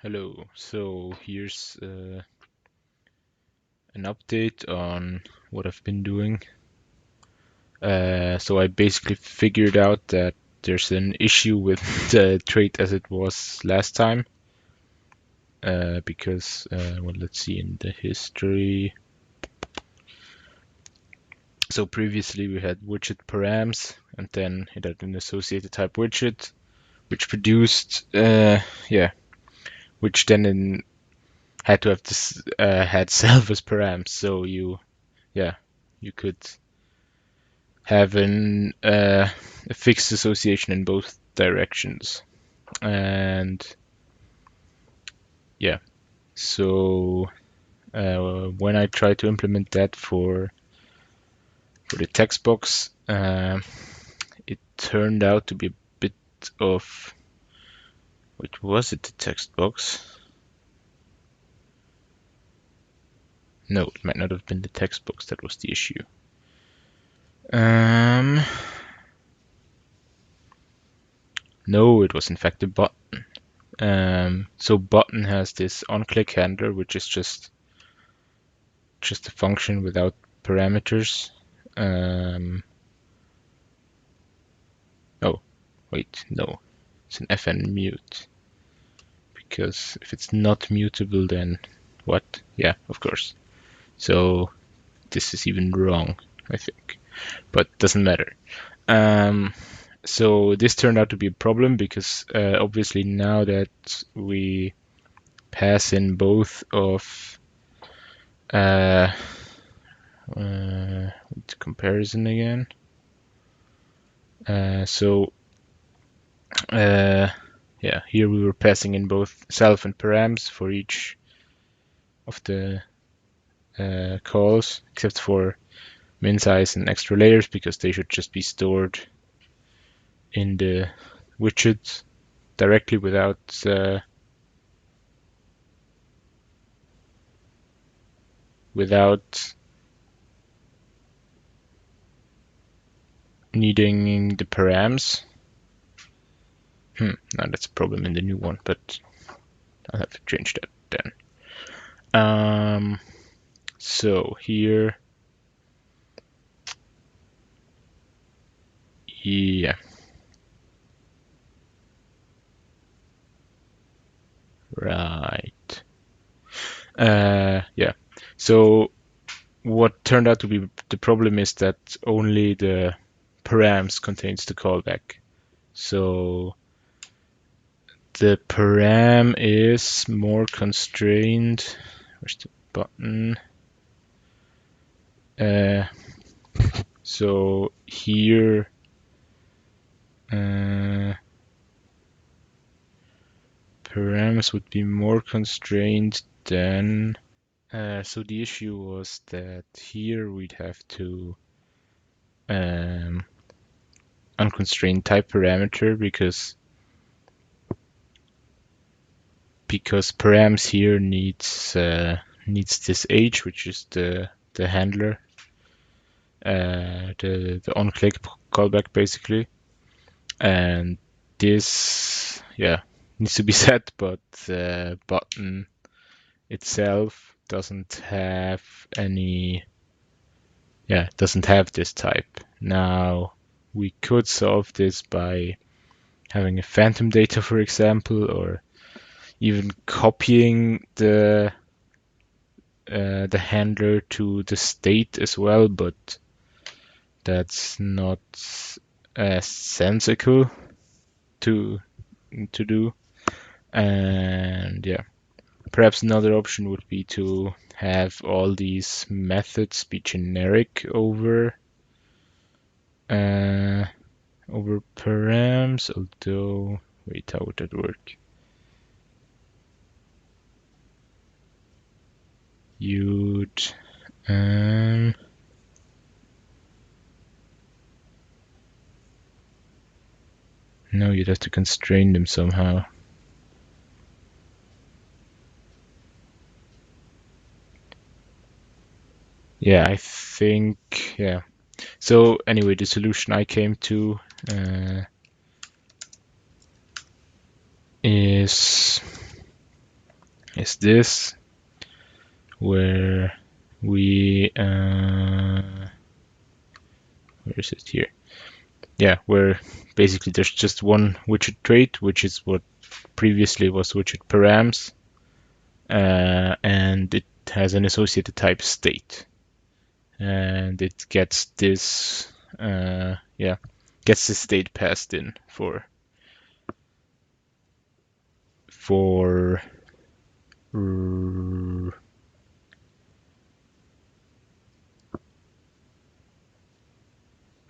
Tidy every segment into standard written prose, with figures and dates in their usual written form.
Hello, so here's an update on what I've been doing. So I basically figured out that there's an issue with the trait as it was last time. Because, well, let's see in the history. So previously we had widget params, and then it had an associated type widget, which produced, which then had to have this had self as params. So you could have a fixed association in both directions. And yeah, so when I tried to implement that for the text box, it turned out to be a bit of, wait, was it the text box? No, it might not have been the text box that was the issue. No, it was in fact the button. So button has this on-click handler, which is just a function without parameters. Oh, wait, no, it's an fn mute. Because if it's not mutable, then what? Yeah, of course. So this is even wrong, I think, but doesn't matter. So this turned out to be a problem because obviously now that we pass in both of comparison again. Yeah, here we were passing in both self and params for each of the calls, except for min size and extra layers, because they should just be stored in the widget directly without needing the params. Now that's a problem in the new one, but I'll have to change that then. So here, yeah. Right. Yeah. So what turned out to be the problem is that only the params contains the callback. So the param is more constrained. Where's the button? So here, params would be more constrained than. So the issue was that here we'd have to unconstrained type parameter because params here needs this age, which is the handler, the on-click callback basically, and this needs to be set, but the button itself doesn't have this type. Now we could solve this by having a phantom data, for example, or even copying the handler to the state as well, but that's not as sensical to do. And yeah, perhaps another option would be to have all these methods be generic over params, although wait, how would that work? You'd no, you'd have to constrain them somehow. Yeah, I think, yeah. So anyway, the solution I came to is is this, where we where is it here? Yeah, where basically there's just one widget trait, which is what previously was widget params, and it has an associated type state, and it gets this gets this state passed in for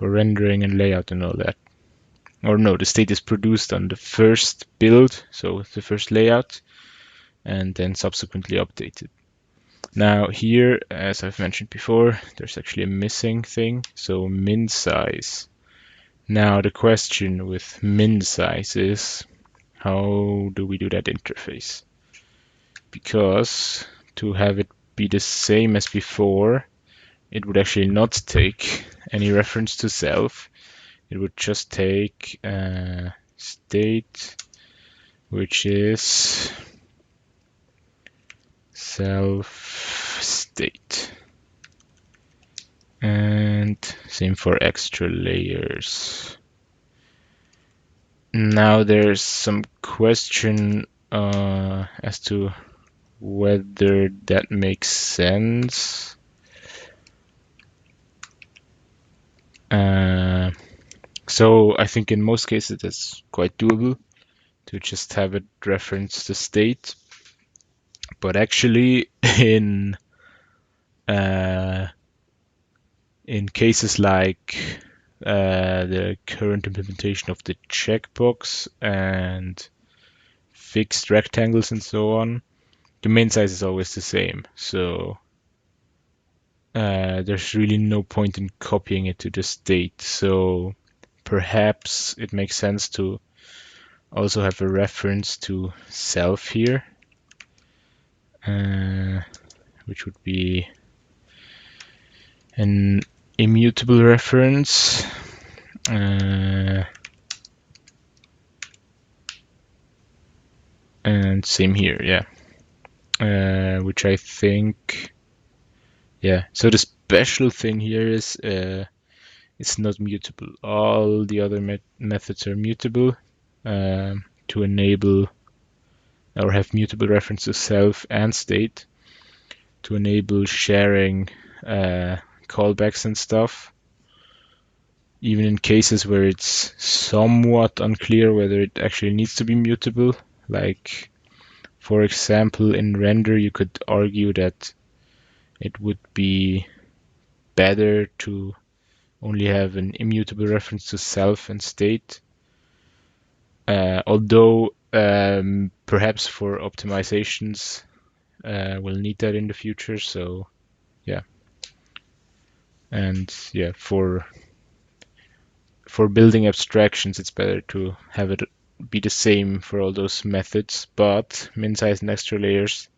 rendering and layout and all that. Or no, the state is produced on the first build, so the first layout, and then subsequently updated. Now here, as I've mentioned before, there's actually a missing thing, so min size. Now the question with min size is, how do we do that interface? Because to have it be the same as before, it would actually not take any reference to self. It would just take state, which is self state. And same for extra layers. Now there's some question as to whether that makes sense. So I think in most cases it's quite doable to just have it reference the state. But actually in cases like the current implementation of the checkbox and fixed rectangles and so on, the main size is always the same. So there's really no point in copying it to the state. So perhaps it makes sense to also have a reference to self here, which would be an immutable reference. And same here, yeah. Which I think, yeah. So the special thing here is it's not mutable. All the other methods are mutable to enable or have mutable reference to self and state to enable sharing callbacks and stuff. Even in cases where it's somewhat unclear whether it actually needs to be mutable. Like, for example, in render, you could argue that it would be better to only have an immutable reference to self and state. Although perhaps for optimizations, we'll need that in the future. So yeah, and yeah, for building abstractions, it's better to have it be the same for all those methods. But min size and extra layers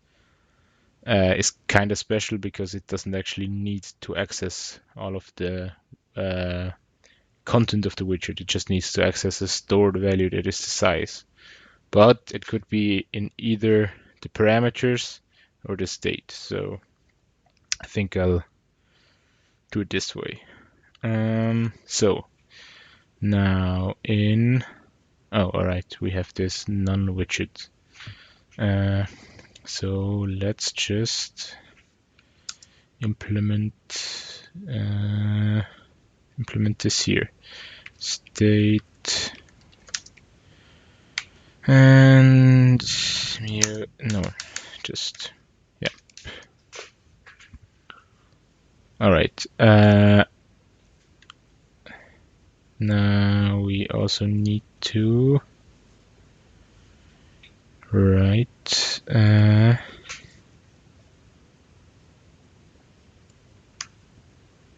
is kind of special because it doesn't actually need to access all of the content of the widget. It just needs to access a stored value that is the size. But it could be in either the parameters or the state. So I think I'll do it this way. So now all right, we have this non-widget. So let's just implement this here. State and here, no, just, yeah. All right. Now we also need to write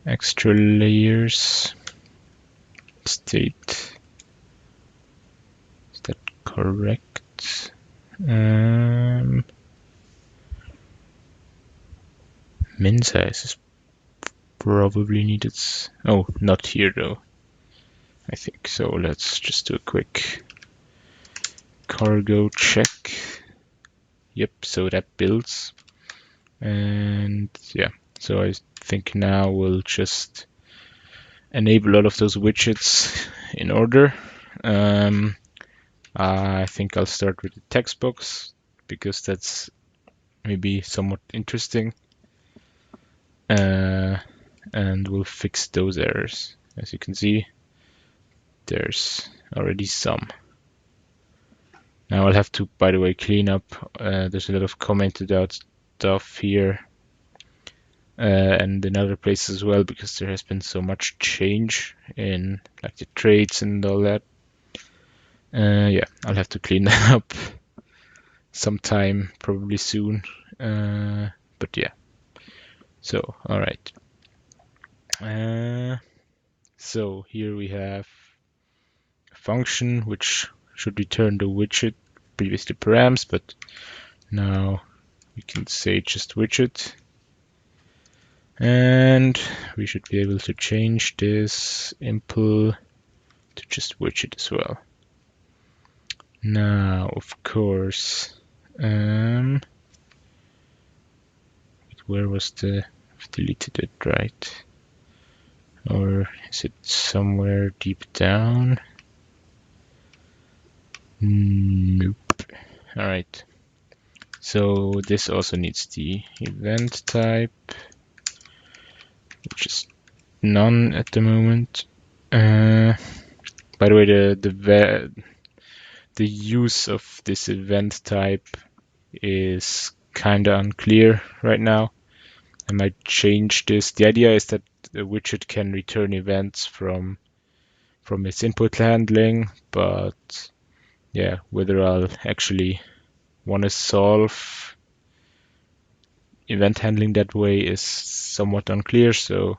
extra layers state. Is that correct? Min size is probably needed. Oh, not here though, I think. So let's just do a quick cargo check. Yep, so that builds. And yeah, so I think now we'll just enable all of those widgets in order. I think I'll start with the text box because that's maybe somewhat interesting. And we'll fix those errors. As you can see, there's already some. Now I'll have to, by the way, clean up. There's a lot of commented out stuff here and in other places as well, because there has been so much change in like the traits and all that. Yeah, I'll have to clean that up sometime, probably soon. But yeah. So, all right. So here we have a function which should return the widget, previously params, but now we can say just widget. And we should be able to change this impl to just widget as well. Now, of course, where was I've deleted it, right? Or is it somewhere deep down? Nope. All right. So this also needs the event type, which is none at the moment. By the way, the use of this event type is kind of unclear right now. I might change this. The idea is that the widget can return events from its input handling, but yeah, whether I'll actually want to solve event handling that way is somewhat unclear. So,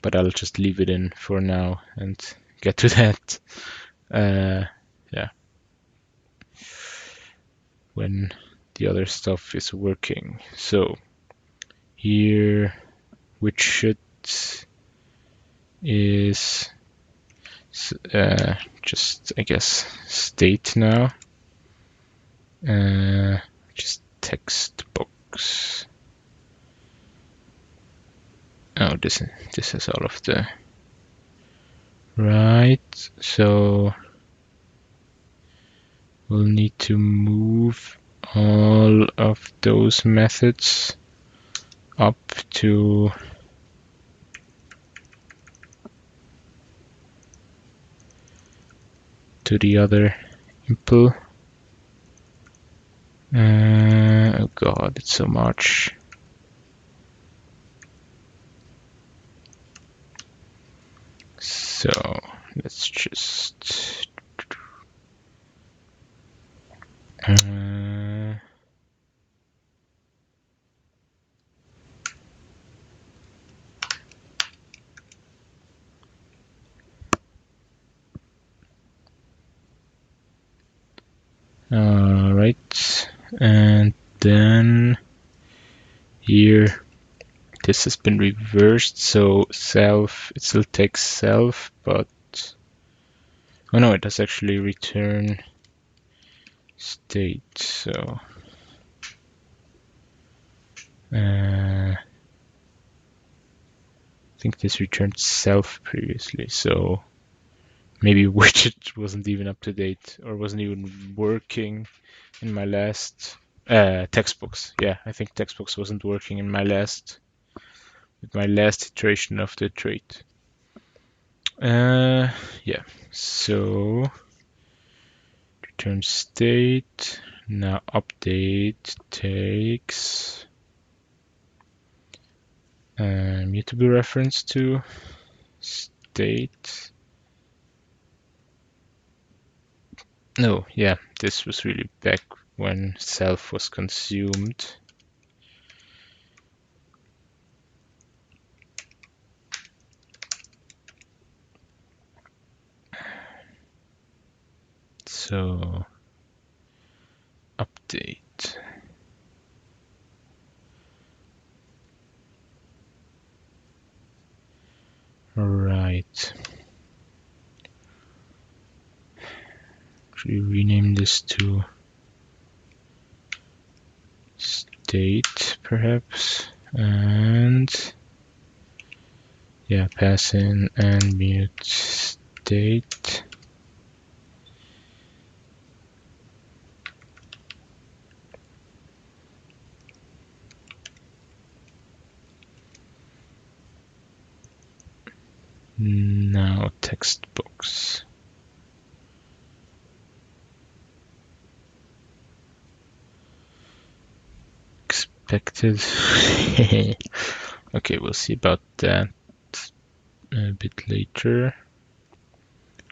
but I'll just leave it in for now and get to that. Yeah, when the other stuff is working. So here, widget is just, I guess, state now. Just text box. Oh, this is all of the right. So we'll need to move all of those methods up to the other impl. Oh god, it's so much. So let's just all right, and then here this has been reversed, so self, it still takes self, but oh no, it does actually return state. So I think this returned self previously, so maybe widget wasn't even up to date or wasn't even working in my last textbooks. Yeah, I think textbooks wasn't working in my last iteration of the trait. Yeah, so return state. Now update takes mutable reference to state. No, yeah, this was really back when self was consumed. So update. Right. Should we rename this to state perhaps, and yeah, pass in and mute state. Now text box. Expected. Okay, we'll see about that a bit later.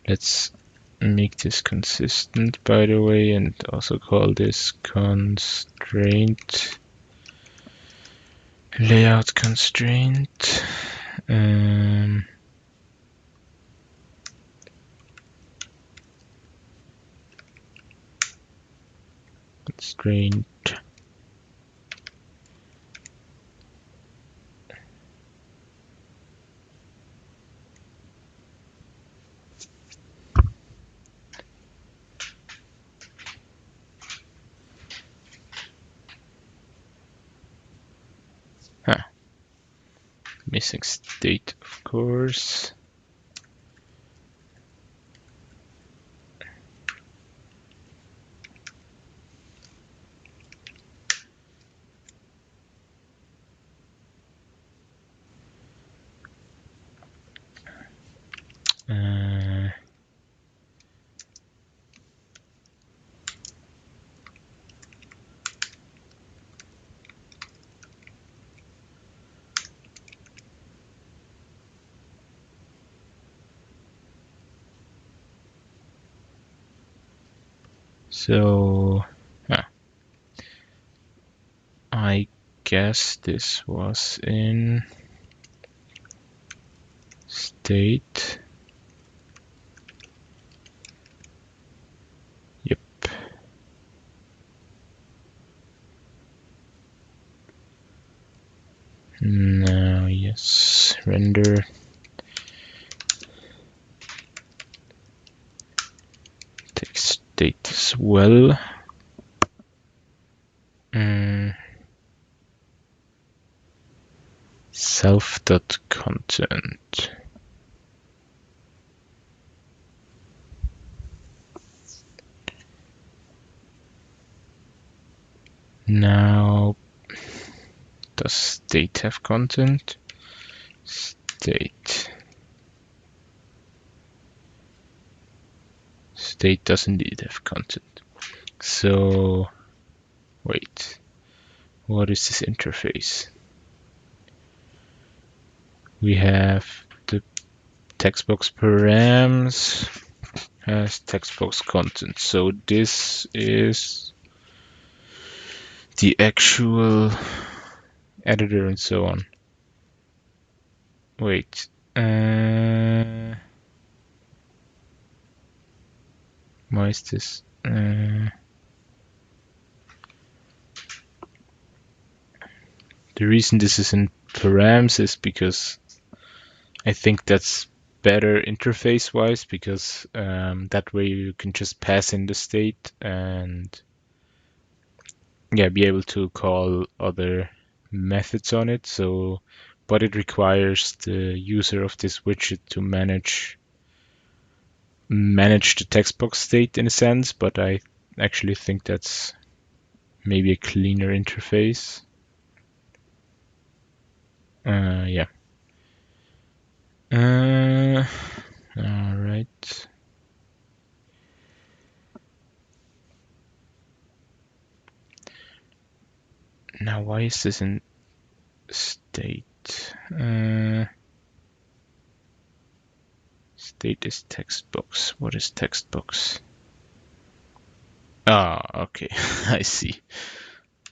Let's make this consistent, by the way, and also call this constraint layout constraint. Constraint missing state, of course. So I guess this was in state. Yep. Now, yes, render. Take state as well. Self.content. Now, does state have content? State. State does indeed have content. So, wait. What is this interface? We have the textbox params has textbox content. So this is the actual editor and so on. Wait. Why is this? The reason this is in params is because I think that's better interface wise, because that way you can just pass in the state and be able to call other methods on it. So, but it requires the user of this widget to manage the text box state in a sense, but I actually think that's maybe a cleaner interface. Yeah. All right. Now, why is this in state? State is text box. What is text box? Ah, okay. I see.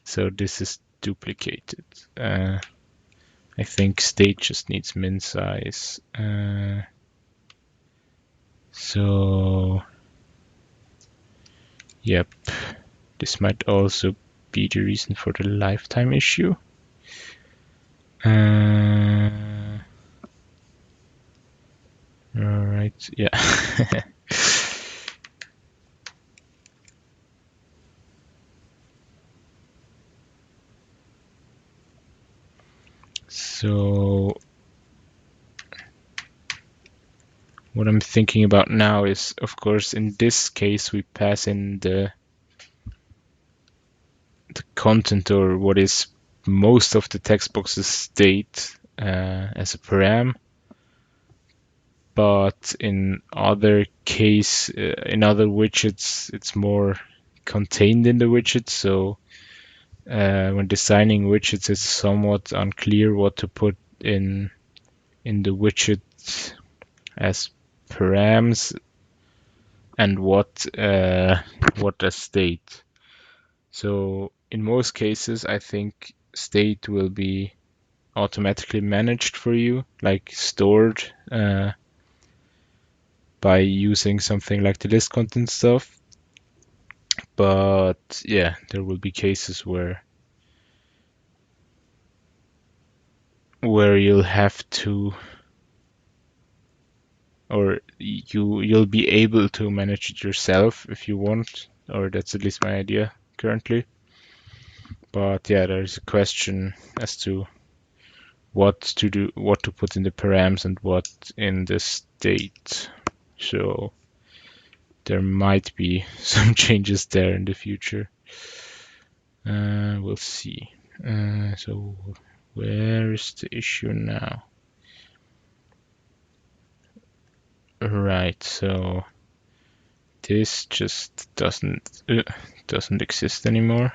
So this is duplicated. I think state just needs min size. So, yep. This might also be the reason for the lifetime issue. Alright, yeah. So what I'm thinking about now is, of course, in this case, we pass in the content, or what is most of the text box's state, as a param. But in other in other widgets, it's more contained in the widget. So when designing widgets, it's somewhat unclear what to put in the widget as params and what a state. So in most cases, I think state will be automatically managed for you, like stored by using something like the list content stuff. But yeah, there will be cases where you'll have to, or you'll be able to manage it yourself if you want, or that's at least my idea currently. But yeah, there's a question as to what to put in the params and what in the state. So there might be some changes there in the future. We'll see. So where is the issue now? Right, so this just doesn't exist anymore.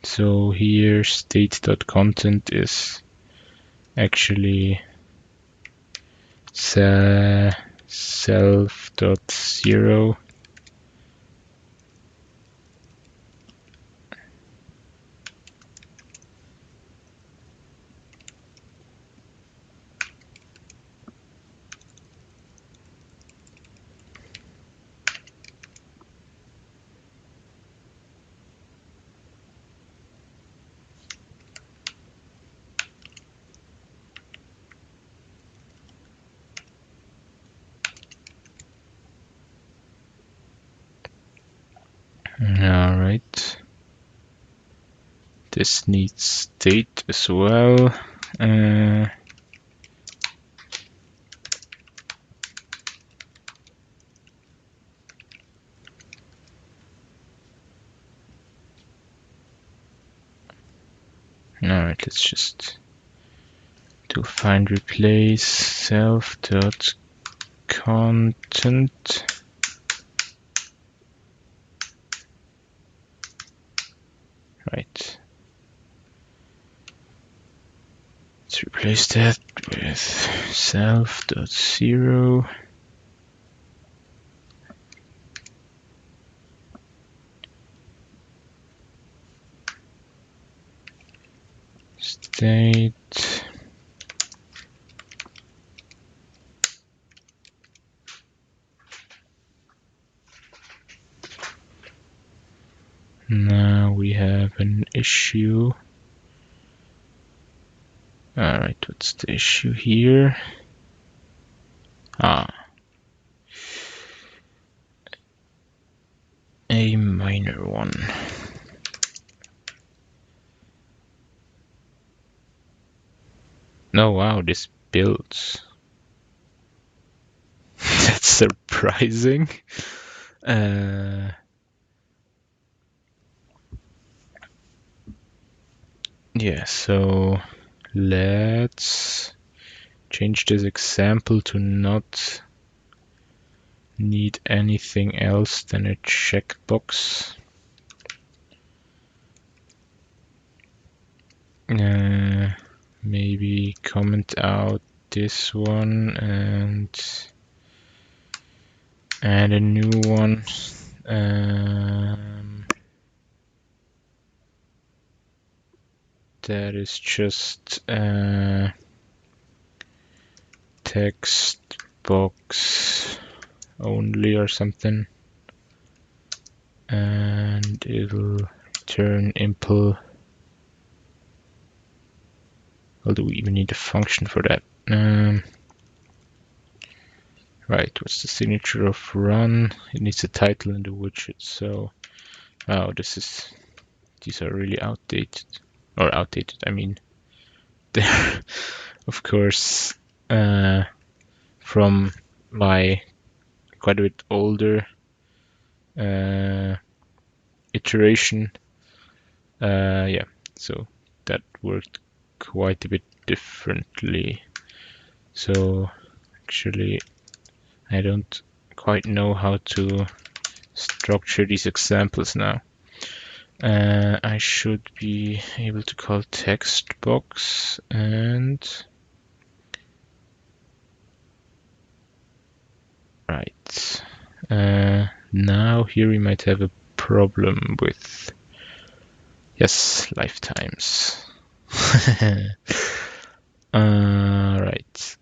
So here state.content is actually self.0. All right. This needs state as well. Alright, let's just do find replace self.content. Right. Let's replace that with self.0. State. Now we have an issue. Alright, what's the issue here? A minor one. No, wow, this builds. That's surprising. Yeah, so let's change this example to not need anything else than a checkbox. Maybe comment out this one and add a new one. That is just text box only or something, and it'll return impl. Well, do we even need a function for that? Right, what's the signature of run? It needs a title in the widget. So, oh, these are really outdated. Or outdated, I mean, they're, of course, from my quite a bit older iteration. Yeah, so that worked quite a bit differently. So actually, I don't quite know how to structure these examples now. I should be able to call text box and right. Now here we might have a problem with yes, lifetimes. Right.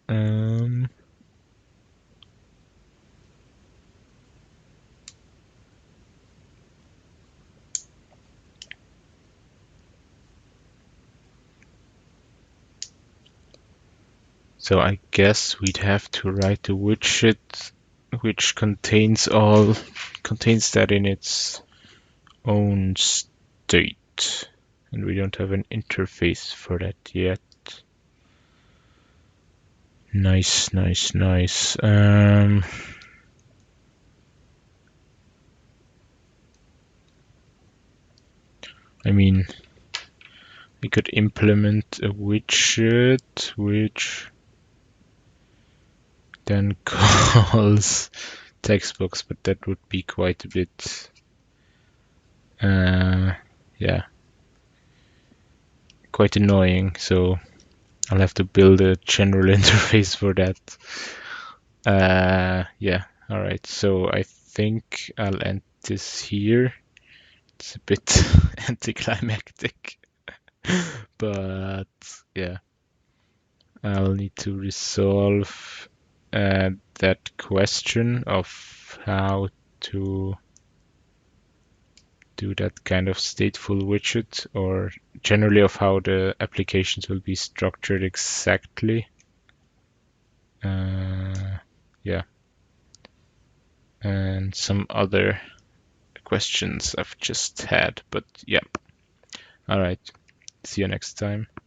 So I guess we'd have to write a widget which contains that in its own state. And we don't have an interface for that yet. Nice. I mean, we could implement a widget which then calls textbox, but that would be quite a bit, yeah, quite annoying. So I'll have to build a general interface for that. Yeah, all right. So I think I'll end this here. It's a bit anticlimactic, but yeah, I'll need to resolve that question of how to do that kind of stateful widget, or generally of how the applications will be structured exactly. Yeah, and some other questions I've just had, but yeah. All right, see you next time.